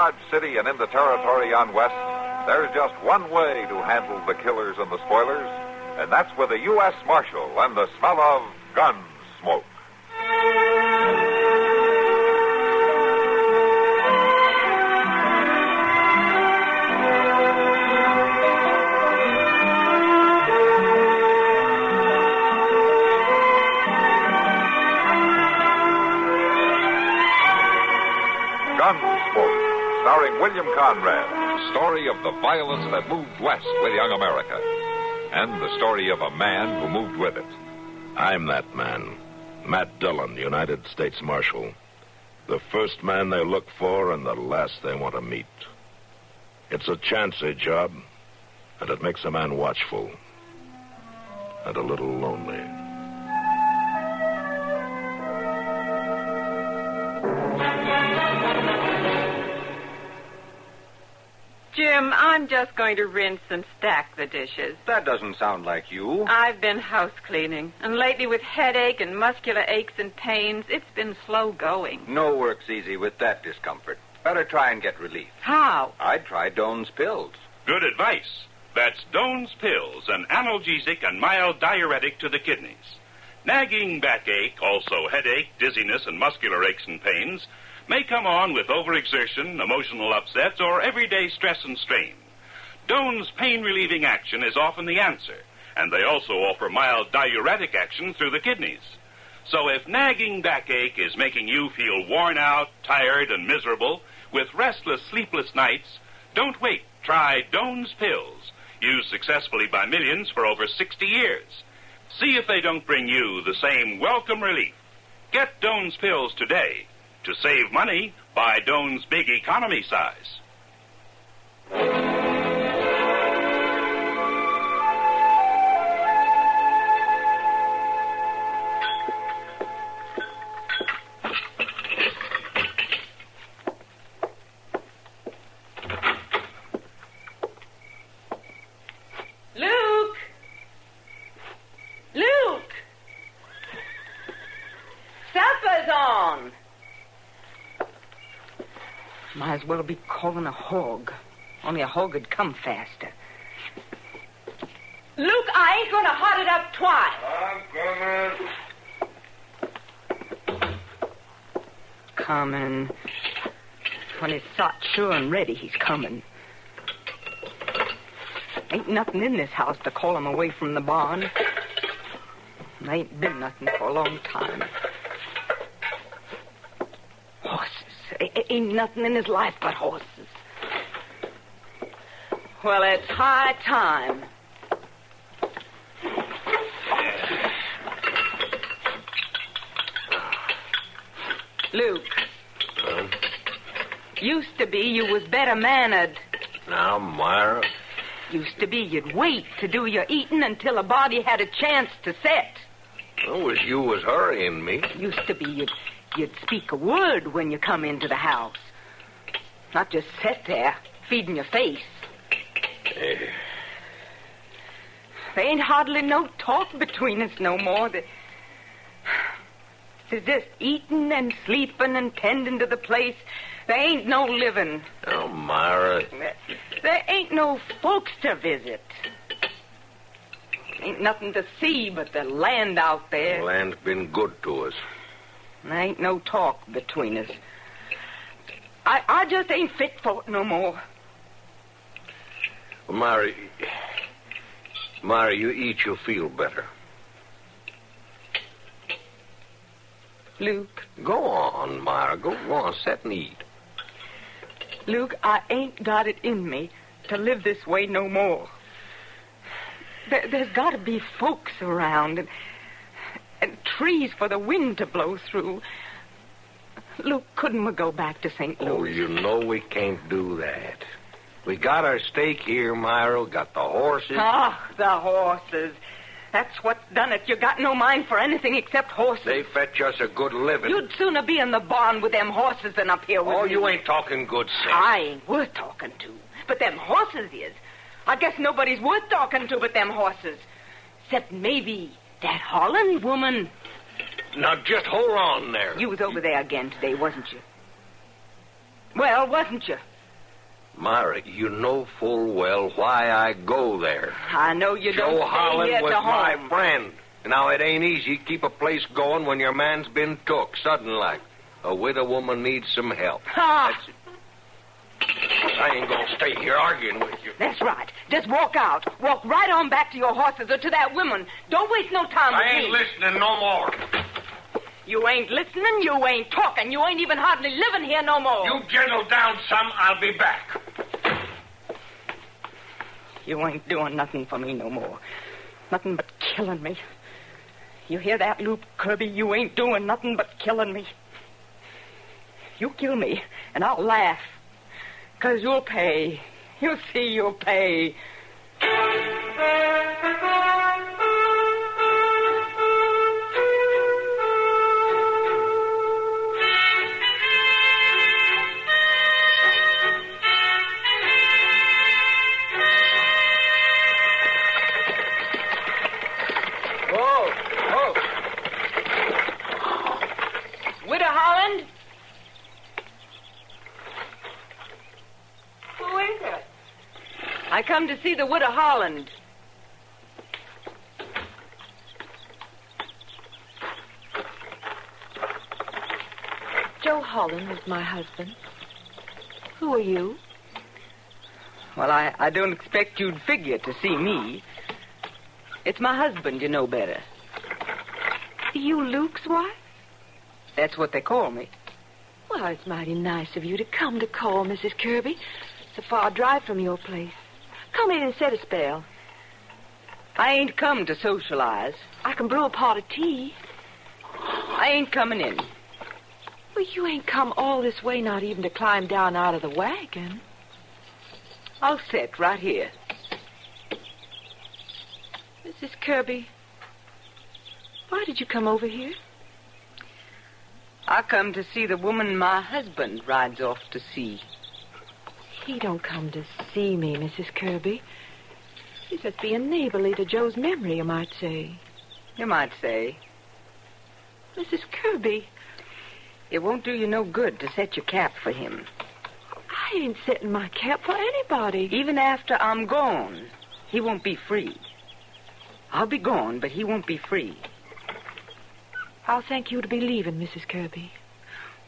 Dodge City and in the territory on west, there's just one way to handle the killers and the spoilers, and that's with a U.S. Marshal and the smell of gun smoke. Gunsmoke, starring William Conrad, story of the violence that moved west with young America, and the story of a man who moved with it. I'm that man, Matt Dillon, United States Marshal. The first man they look for and the last they want to meet. It's a chancy job, and it makes a man watchful and a little lonely. Jim, I'm just going to rinse and stack the dishes. That doesn't sound like you. I've been house cleaning, and lately with headache and muscular aches and pains, it's been slow going. No work's easy with that discomfort. Better try and get relief. How? I'd try Doan's Pills. Good advice. That's Doan's Pills, an analgesic and mild diuretic to the kidneys. Nagging backache, also headache, dizziness, and muscular aches and pains may come on with overexertion, emotional upsets, or everyday stress and strain. Doan's pain-relieving action is often the answer, and they also offer mild diuretic action through the kidneys. So if nagging backache is making you feel worn out, tired, and miserable, with restless, sleepless nights, don't wait. Try Doan's Pills, used successfully by millions for over 60 years. See if they don't bring you the same welcome relief. Get Doan's Pills today. To save money, buy Doan's Big Economy size. Luke! Luke! Supper's on! Might as well be calling a hog. Only a hog would come faster. Luke, I ain't gonna hot it up twice. I'm coming. Coming. When he's sot sure and ready, he's coming. Ain't nothing in this house to call him away from the barn. There ain't been nothing for a long time. Horses. Ain't nothing in his life but horses. Well, it's high time. Luke. Used to be you was better mannered. Now, Myra. Used to be you'd wait to do your eating until a body had a chance to set. It was you was hurrying me. Used to be you'd speak a word when you come into the house. Not just sit there, feeding your face. There ain't hardly no talk between us no more. There's just eating and sleeping and tending to the place. There ain't no living. Oh, Myra. There ain't no folks to visit. Ain't nothing to see but the land out there. The land's been good to us. There ain't no talk between us. I just ain't fit for it no more. Well, Myra, you eat, you'll feel better. Luke. Go on, Myra. Go on. Sit and eat. Luke, I ain't got it in me to live this way no more. There's got to be folks around and trees for the wind to blow through. Luke, couldn't we go back to St. Louis? Oh, you know we can't do that. We got our stake here, Myra. We got the horses. Ah, the horses. That's what's done it. You got no mind for anything except horses. They fetch us a good living. You'd sooner be in the barn with them horses than up here with me. Oh, you ain't talking good sense. I ain't worth talking to. But them horses is. I guess nobody's worth talking to but them horses. Except maybe that Holland woman. Now, just hold on there. You was over there again today, wasn't you? Well, wasn't you? Myra, you know full well why I go there. I know you don't Joe stay Holland here was to my home. friend. Now, it ain't easy to keep a place going when your man's been took, sudden like. A widow woman needs some help. Ha! I ain't gonna stay here arguing with you. That's right. Just walk out. Walk right on back to your horses or to that woman. Don't waste no time with I ain't me. listening no more. You ain't listening, you ain't talking, you ain't even hardly living here no more. You gentle down some, I'll be back. You ain't doing nothing for me no more. Nothing but killing me. You hear that, Luke Kirby? You ain't doing nothing but killing me. You kill me, and I'll laugh. 'Cause you'll pay. You'll see you'll pay. Widow Holland? Who is it? I come to see the Widow Holland. Joe Holland is my husband. Who are you? Well, I don't expect you'd figure to see me. It's my husband, you know better. You Luke's wife? That's what they call me. Well, it's mighty nice of you to come to call, Mrs. Kirby. It's a far drive from your place. Come in and set a spell. I ain't come to socialize. I can brew a pot of tea. I ain't coming in. Well, you ain't come all this way not even to climb down out of the wagon. I'll sit right here. Mrs. Kirby, why did you come over here? I come to see the woman my husband rides off to see. He don't come to see me, Mrs. Kirby. He's just being neighborly to Joe's memory, you might say. You might say. Mrs. Kirby, It won't do you no good to set your cap for him. I ain't setting my cap for anybody. Even after I'm gone, he won't be free. I'll be gone, but he won't be free. I'll thank you to be leaving, Mrs. Kirby.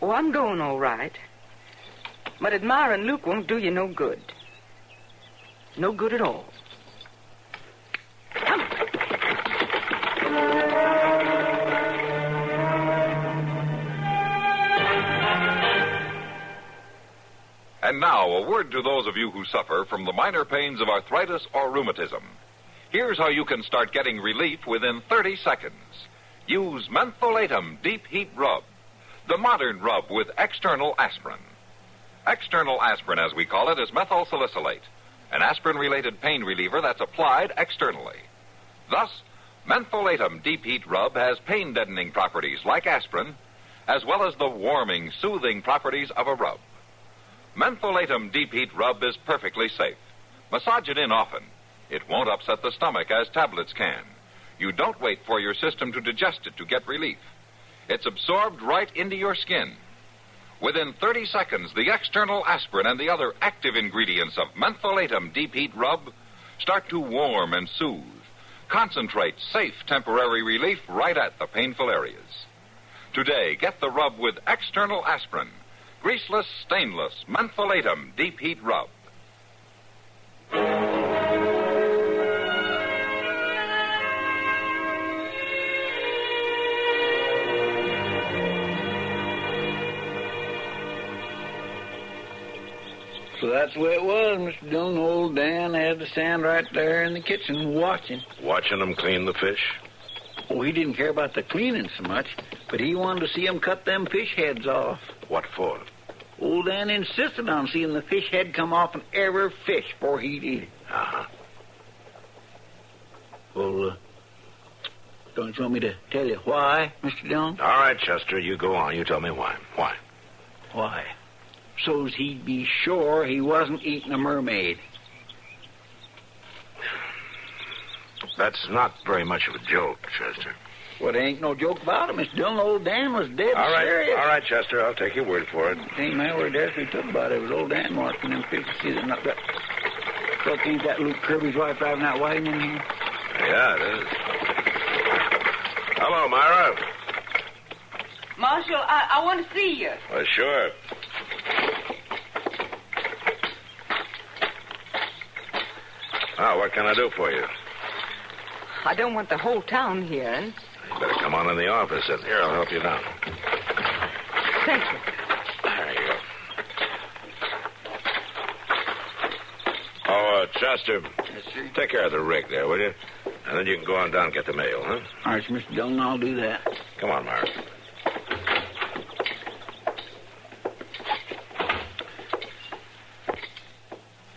Oh, I'm going all right. But admiring Luke won't do you no good. No good at all. Come. And now, a word to those of you who suffer from the minor pains of arthritis or rheumatism. Here's how you can start getting relief within 30 seconds. Use Mentholatum Deep Heat Rub, the modern rub with external aspirin. External aspirin, as we call it, is methyl salicylate, an aspirin-related pain reliever that's applied externally. Thus, Mentholatum Deep Heat Rub has pain-deadening properties like aspirin, as well as the warming, soothing properties of a rub. Mentholatum Deep Heat Rub is perfectly safe. Massage it in often. It won't upset the stomach as tablets can. You don't wait for your system to digest it to get relief. It's absorbed right into your skin. Within 30 seconds, the external aspirin and the other active ingredients of Mentholatum Deep Heat Rub start to warm and soothe. Concentrate safe temporary relief right at the painful areas. Today, get the rub with external aspirin. Greaseless, stainless, Mentholatum Deep Heat Rub. So that's the way it was, Mr. Dillon. Old Dan had to stand right there in the kitchen watching. Watching them clean the fish? Oh, he didn't care about the cleaning so much, but he wanted to see them cut them fish heads off. What for? Old Dan insisted on seeing the fish head come off in every fish before he'd eat it. Uh-huh. Well, don't you want me to tell you why, Mr. Dillon? All right, Chester, you go on. You tell me why. Why? Why? So's he'd be sure he wasn't eating a mermaid. That's not very much of a joke, Chester. Well, there ain't no joke about it, Mr. Dillon. Old Dan was dead serious. All right, Chester. I'll take your word for it. Ain't matter what Ashley took about it. It was old Dan marking them fish. See, they're not that. Look, ain't that Luke Kirby's wife driving that wagon in here? Yeah, it is. Hello, Myra. Marshal, I want to see you. Well, sure. Oh, what can I do for you? I don't want the whole town hearing. You better come on in the office, and here, I'll help you down. Thank you. There you go. Oh, Chester, Yes, sir. take care of the rig there, will you? And then you can go on down and get the mail, huh? All right, Mr. Dillon, I'll do that. Come on, Myra.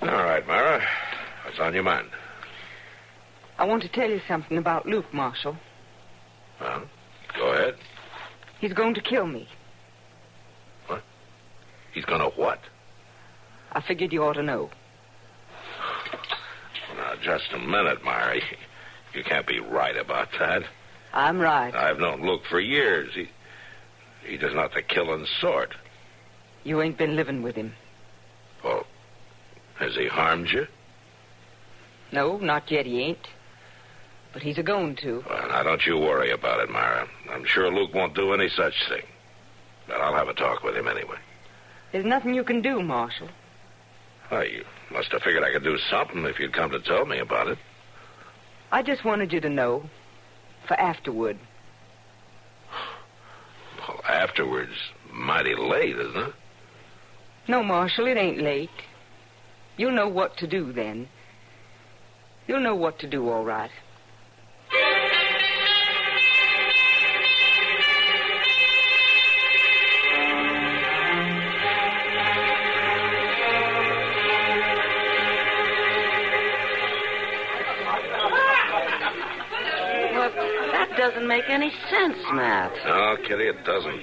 All right, Myra. What's on your mind? I want to tell you something about Luke, Marshal. Well, go ahead. He's going to kill me. What? He's gonna what? I figured you ought to know. Now, just a minute, Myra. You can't be right about that. I'm right. I've known Luke for years. He does not the killing sort. You ain't been living with him. Well, has he harmed you? No, not yet he ain't. But he's a-going to. Well, now, don't you worry about it, Myra. I'm sure Luke won't do any such thing. But I'll have a talk with him anyway. There's nothing you can do, Marshal. Well, you must have figured I could do something if you'd come to tell me about it. I just wanted you to know. For afterward. Well, afterwards, mighty late, isn't it? No, Marshal, it ain't late. You'll know what to do then. You'll know what to do, all right. Doesn't make any sense, Matt. No, Kitty, it doesn't.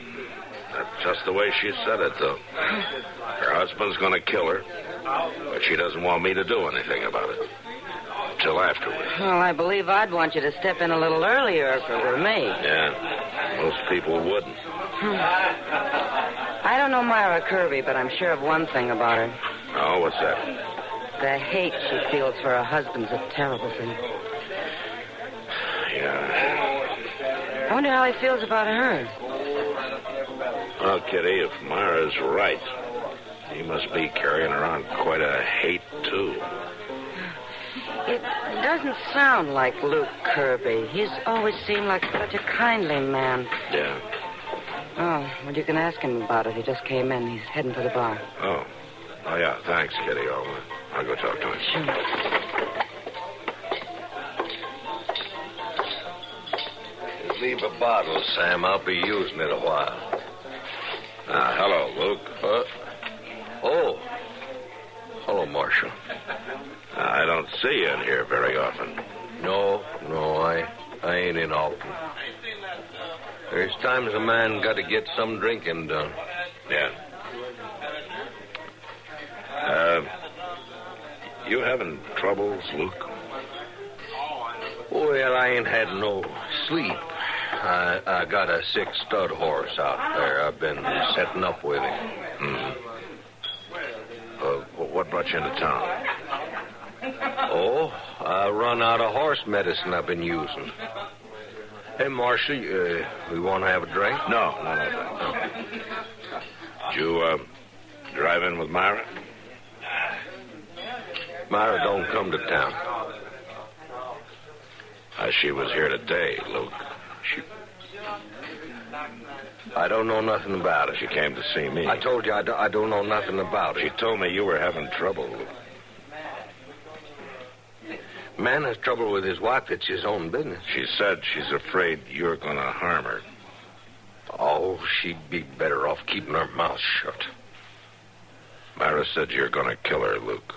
That's just the way she said it, though. Her husband's going to kill her, but she doesn't want me to do anything about it. Till afterwards. Well, I believe I'd want you to step in a little earlier if it were me. Yeah, most people wouldn't. I don't know Myra Kirby, but I'm sure of one thing about her. Oh, what's that? The hate she feels for her husband's a terrible thing. Yeah. I wonder how he feels about her. Well, Kitty, if Myra's right, he must be carrying around quite a hate, too. It doesn't sound like Luke Kirby. He's always seemed like such a kindly man. Yeah. Oh, well, you can ask him about it. He just came in. He's heading for the bar. Oh, yeah, thanks, Kitty. I'll go talk to him. Sure. Leave a bottle, Sam. I'll be using it a while. Hello, Luke. Oh. Hello, Marshal. I don't see you in here very often. No, I ain't in often. There's times a man got to get some drinking done. Yeah. You having troubles, Luke? Well, I ain't had no sleep. I got a sick stud horse out there. I've been setting up with him. Mm-hmm. What brought you into town? Oh, I run out of horse medicine I've been using. Hey, Marshal, we want to have a drink? No. Did you drive in with Myra? Myra don't come to town. She was here today, Luke. I don't know nothing about it. She came to see me. I told you I don't know nothing about it. She told me you were having trouble, Luke. Man has trouble with his wife. It's his own business. She said she's afraid you're going to harm her. Oh, she'd be better off keeping her mouth shut. Myra said you're going to kill her, Luke.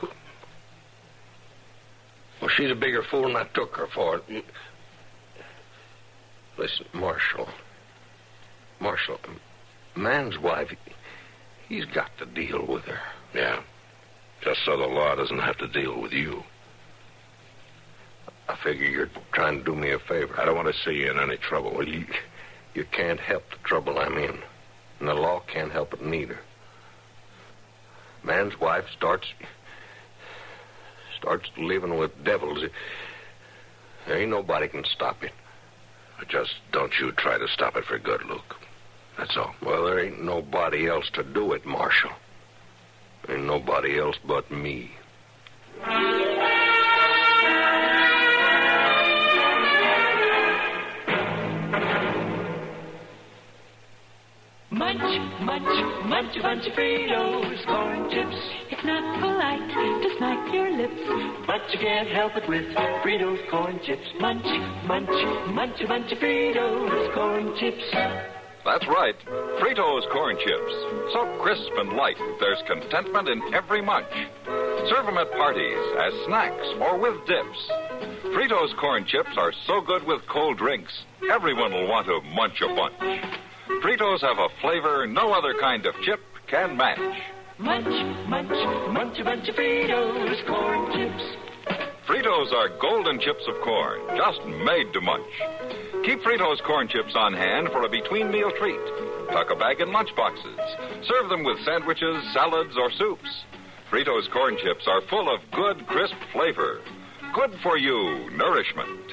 Well, she's a bigger fool than I took her for. Listen, Marshal, man's wife, he's got to deal with her. Yeah, just so the law doesn't have to deal with you. A figure you're trying to do me a favor. I don't want to see you in any trouble. Well, you can't help the trouble I'm in. And the law can't help it neither. Man's wife starts living with devils. There ain't nobody can stop it. Just don't you try to stop it for good, Luke. That's all. Well, there ain't nobody else to do it, Marshal. Ain't nobody else but me. Munch, munch, munch a bunch of Fritos, corn chips. It's not polite to smack your lips, but you can't help it with Fritos corn chips. Munch, munch, munch a bunch of Fritos corn chips. That's right, Fritos corn chips. So crisp and light, there's contentment in every munch. Serve them at parties, as snacks, or with dips. Fritos corn chips are so good with cold drinks, everyone will want to munch a bunch. Fritos have a flavor no other kind of chip can match. Munch, munch, munch a bunch of Fritos corn chips. Fritos are golden chips of corn, just made to munch. Keep Fritos corn chips on hand for a between-meal treat. Tuck a bag in lunch boxes. Serve them with sandwiches, salads, or soups. Fritos corn chips are full of good, crisp flavor. Good for you nourishment.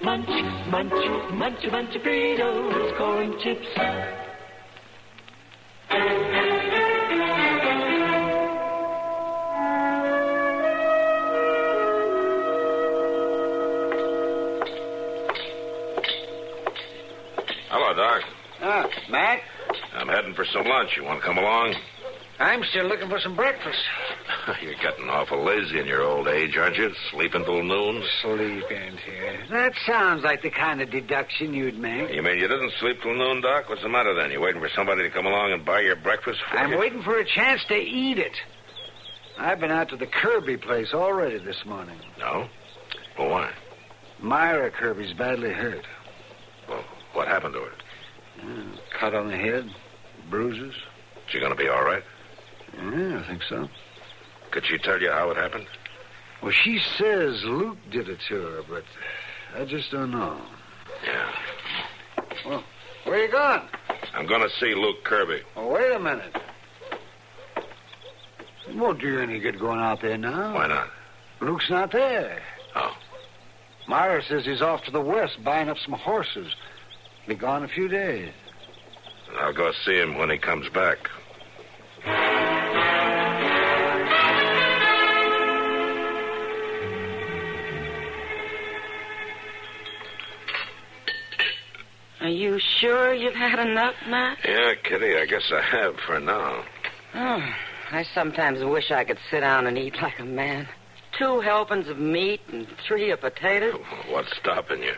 Munch, munch, munch a bunch of Fritos corn chips. Hello, Doc. Matt? I'm heading for some lunch. You want to come along? I'm still looking for some breakfast. You're getting awful lazy in your old age, aren't you? Sleeping till noon? Sleeping here. That sounds like the kind of deduction you'd make. You mean you didn't sleep till noon, Doc? What's the matter then? You waiting for somebody to come along and buy your breakfast for I'm you? waiting for a chance to eat it. I've been out to the Kirby place already this morning. No? Well, why? Myra Kirby's badly hurt. Well, what happened to her? Cut on the head, bruises. She gonna be all right? Yeah, I think so. Could she tell you how it happened? Well, she says Luke did it to her, but I just don't know. Yeah. Well, where you going? I'm gonna see Luke Kirby. Oh, wait a minute. It won't do you any good going out there now. Why not? Luke's not there. Oh. Myra says he's off to the west buying up some horses. Be gone a few days. I'll go see him when he comes back. Are you sure you've had enough, Matt? Yeah, Kitty, I guess I have for now. Oh, I sometimes wish I could sit down and eat like a man. 2 helpings of meat and 3 of potatoes. What's stopping you?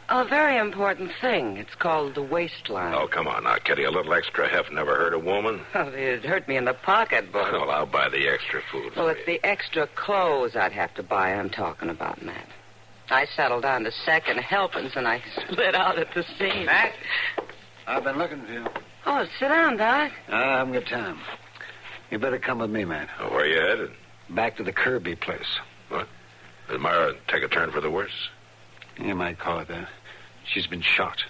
A very important thing. It's called the waistline. Oh, come on now, Kitty. A little extra heft never hurt a woman. Oh, it'd hurt me in the pocketbook. Well, I'll buy the extra food. Well, it's the extra clothes I'd have to buy I'm talking about, Matt. I settled down to 2nd helpings and I split out at the seams. Matt, I've been looking for you. Oh, sit down, Doc. I haven't got time. You better come with me, Matt. Oh, where you headed? Back to the Kirby place. What? Did Myra take a turn for the worse? You might call it that. She's been shot.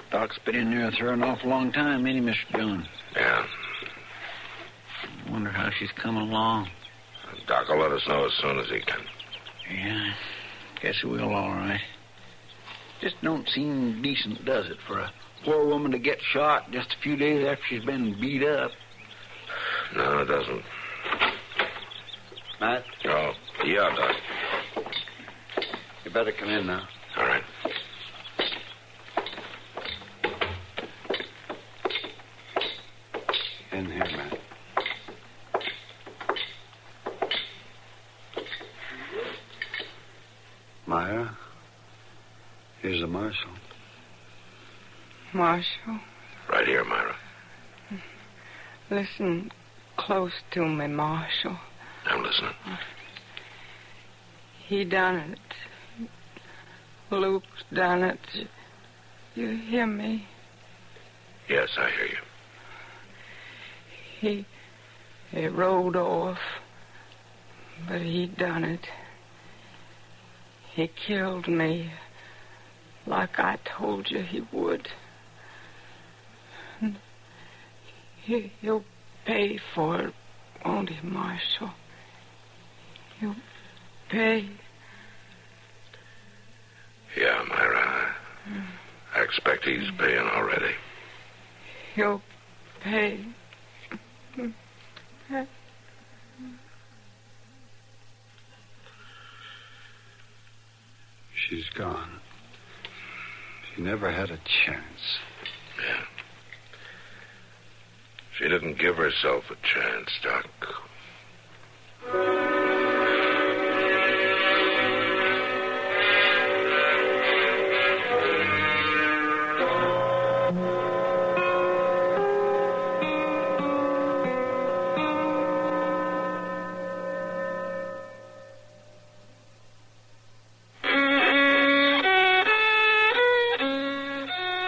Doc's been in there with her an awful long time, ain't he, Mr. Jones? Yeah. I wonder how she's coming along. Doc will let us know as soon as he can. Yeah, guess he will, all right. Just don't seem decent, does it, for a poor woman to get shot just a few days after she's been beat up? No, it doesn't. Matt? Oh, yeah, Doc. You better come in now. All right. In here, Matt. Myra, here's the marshal. Marshal, Right here, Myra. listen close to me, Marshal. I'm listening. He done it. Luke's done it. You hear me? Yes, I hear you. He rode off, but he done it. He killed me, like I told you he would. He'll pay for it, won't he, Marshal? He'll pay. Yeah, Myra. I expect he's paying already. He'll pay. She's gone. She never had a chance. Yeah. She didn't give herself a chance, Doc.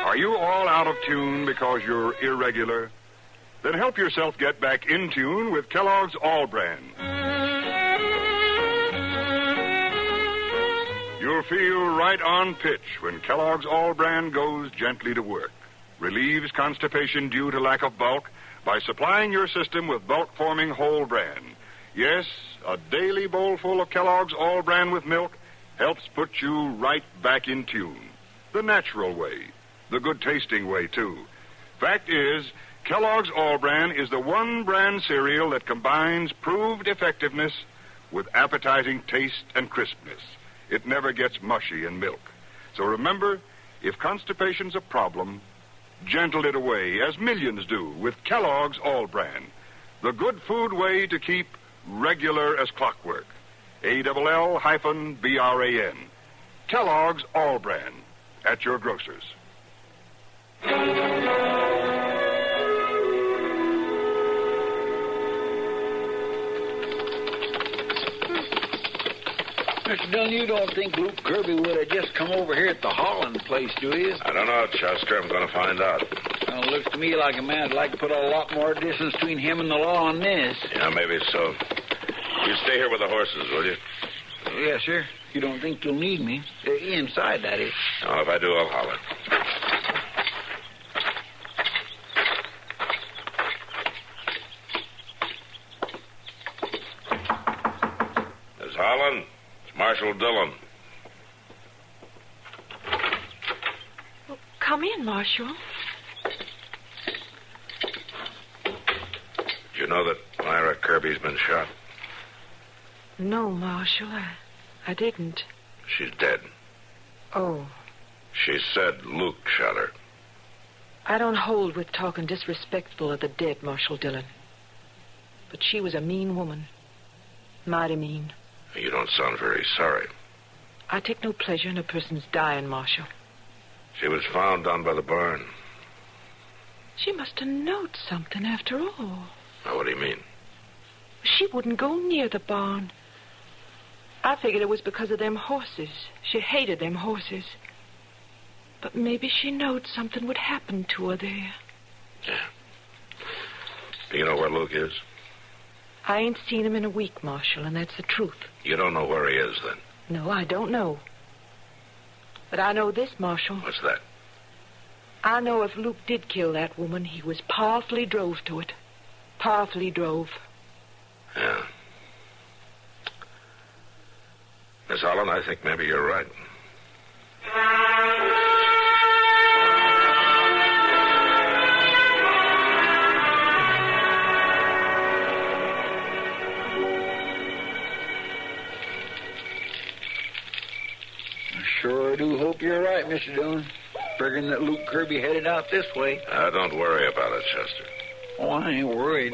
Are you all out of tune because you're irregular? Then help yourself get back in tune with Kellogg's All Brand. You'll feel right on pitch when Kellogg's All Brand goes gently to work. Relieves constipation due to lack of bulk by supplying your system with bulk-forming whole bran. Yes, a daily bowl full of Kellogg's All Brand with milk helps put you right back in tune. The natural way. The good-tasting way, too. Fact is, Kellogg's All Bran is the one brand cereal that combines proved effectiveness with appetizing taste and crispness. It never gets mushy in milk. So remember, if constipation's a problem, gentle it away, as millions do, with Kellogg's All Bran. The good food way to keep regular as clockwork. ALL-BRAN. Kellogg's All Bran. At your grocer's. Mr. Dillon, you don't think Luke Kirby would have just come over here at the Holland place, do you? I don't know, Chester. I'm going to find out. Well, it looks to me like a man would like to put a lot more distance between him and the law on this. Yeah, maybe so. You stay here with the horses, will you? Yes, sir. You don't think you'll need me? Inside, that is. No, if I do, I'll holler. Miss Holland, it's Marshal Dillon. Well, come in, Marshal. Do you know that Myra Kirby's been shot? No, Marshal, I didn't. She's dead. Oh. She said Luke shot her. I don't hold with talking disrespectful of the dead, Marshal Dillon. But she was a mean woman. Mighty mean. You don't sound very sorry. I take no pleasure in a person's dying, Marshal. She was found down by the barn. She must have known something after all. Now, what do you mean? She wouldn't go near the barn. I figured it was because of them horses. She hated them horses. But maybe she knowed something would happen to her there. Yeah. Do you know where Luke is? I ain't seen him in a week, Marshal, and that's the truth. You don't know where he is, then? No, I don't know. But I know this, Marshal. What's that? I know if Luke did kill that woman, he was powerfully drove to it. Powerfully drove. Yeah. Miss Holland, I think maybe you're right. I sure do hope you're right, Mr. Dillon. Figuring that Luke Kirby headed out this way. Don't worry about it, Chester. Oh, I ain't worried.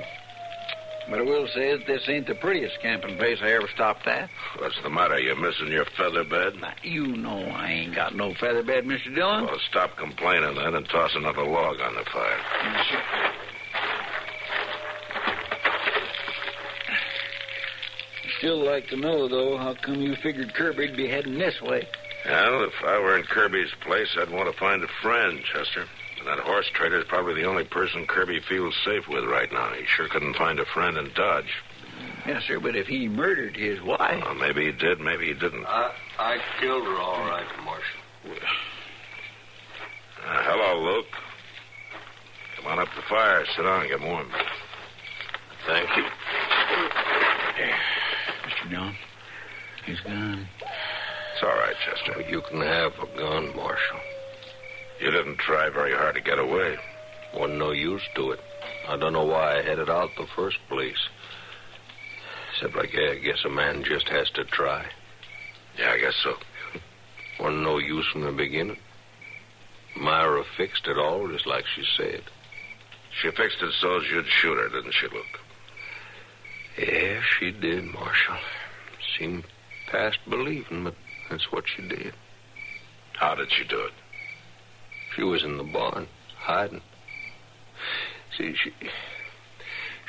But I will say that this ain't the prettiest camping place I ever stopped at. What's the matter? You missing your feather bed? Now, you know I ain't got no feather bed, Mr. Dillon. Well, stop complaining then and toss another log on the fire. I'd still like to know, though, how come you figured Kirby'd be heading this way? Well, if I were in Kirby's place, I'd want to find a friend, Chester. And that horse trader's probably the only person Kirby feels safe with right now. He sure couldn't find a friend in Dodge. Yes, sir, but if he murdered his wife... Well, maybe he did, maybe he didn't. I killed her all right, Marshal. Hello, Luke. Come on up to the fire. Sit down and get warm. Thank you. Mr. John, his gun. It's all right, Chester. You can have a gun, Marshal. You didn't try very hard to get away. Wasn't no use to it. I don't know why I headed out the first place. Except, I guess a man just has to try. Yeah, I guess so. Wasn't no use from the beginning. Myra fixed it all just like she said. She fixed it so you'd shoot her, didn't she, Luke? Yeah, she did, Marshal. Seemed past believing, but that's what she did. How did she do it? She was in the barn, hiding. See,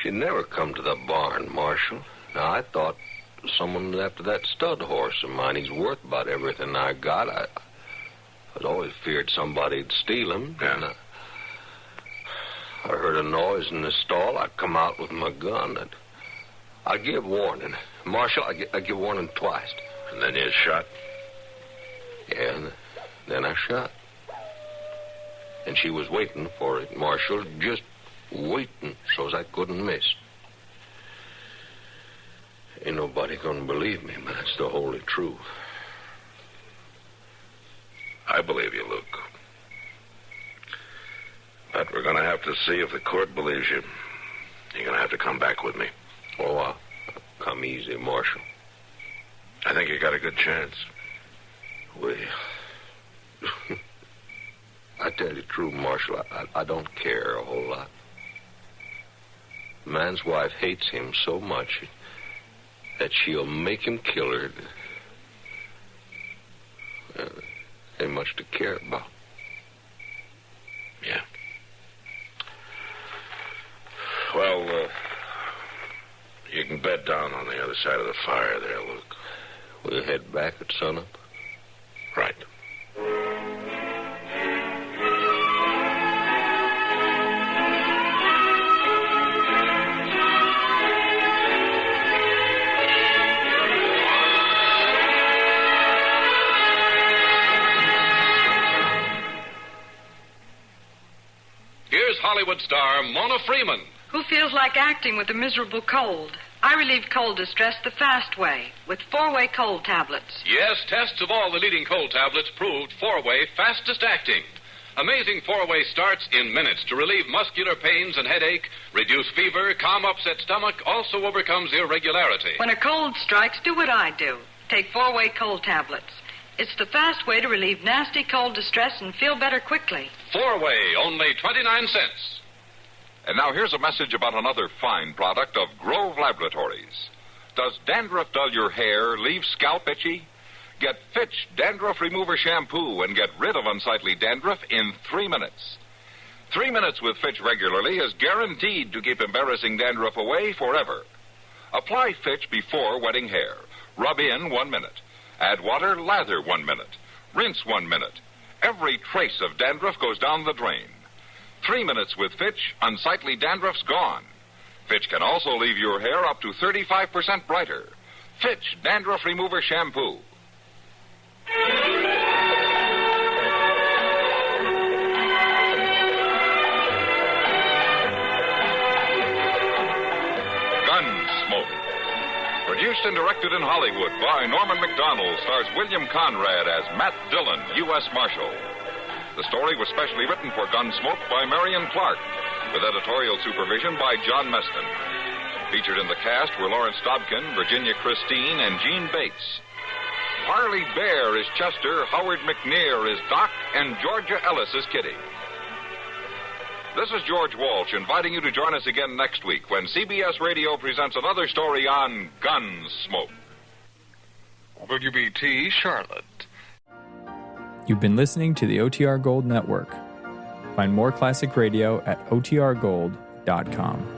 she'd never come to the barn, Marshal. Now, I thought someone was after that stud horse of mine. He's worth about everything I got. I'd always feared somebody'd steal him. Yeah. And I heard a noise in the stall. I come out with my gun. I give warning. Marshal, I give warning twice. And then you shot? Yeah, and then I shot. And she was waiting for it, Marshal, just waiting so's I couldn't miss. Ain't nobody gonna believe me, but that's the holy truth. I believe you, Luke. But we're gonna have to see if the court believes you. You're gonna have to come back with me. Oh, I'll come easy, Marshal. I think you got a good chance. Well, I tell you the truth, Marshal, I don't care a whole lot. The man's wife hates him so much that she'll make him kill her. Ain't much to care about. Yeah. Well, you can bed down on the other side of the fire there, Luke. We'll head back at sunup. Right. Here's Hollywood star Mona Freeman. Who feels like acting with a miserable cold? I relieve cold distress the fast way with 4-way cold tablets. Yes, tests of all the leading cold tablets proved 4-way fastest acting. Amazing 4-way starts in minutes to relieve muscular pains and headache, reduce fever, calm upset stomach, also overcomes irregularity. When a cold strikes, do what I do. Take 4-way cold tablets. It's the fast way to relieve nasty cold distress and feel better quickly. 4-way, only 29 cents. And now here's a message about another fine product of Grove Laboratories. Does dandruff dull your hair, leave scalp itchy? Get Fitch Dandruff Remover Shampoo and get rid of unsightly dandruff in 3 minutes. 3 minutes with Fitch regularly is guaranteed to keep embarrassing dandruff away forever. Apply Fitch before wetting hair. Rub in 1 minute. Add water, lather 1 minute. Rinse 1 minute. Every trace of dandruff goes down the drain. 3 minutes with Fitch, unsightly dandruff's gone. Fitch can also leave your hair up to 35% brighter. Fitch Dandruff Remover Shampoo. Gunsmoke. Produced and directed in Hollywood by Norman Macdonald, stars William Conrad as Matt Dillon, U.S. Marshal. The story was specially written for Gunsmoke by Marion Clark, with editorial supervision by John Meston. Featured in the cast were Lawrence Dobkin, Virginia Christine, and Gene Bates. Harley Bear is Chester, Howard McNear is Doc, and Georgia Ellis is Kitty. This is George Walsh inviting you to join us again next week when CBS Radio presents another story on Gunsmoke. WBT Charlotte. You've been listening to the OTR Gold Network. Find more classic radio at otrgold.com.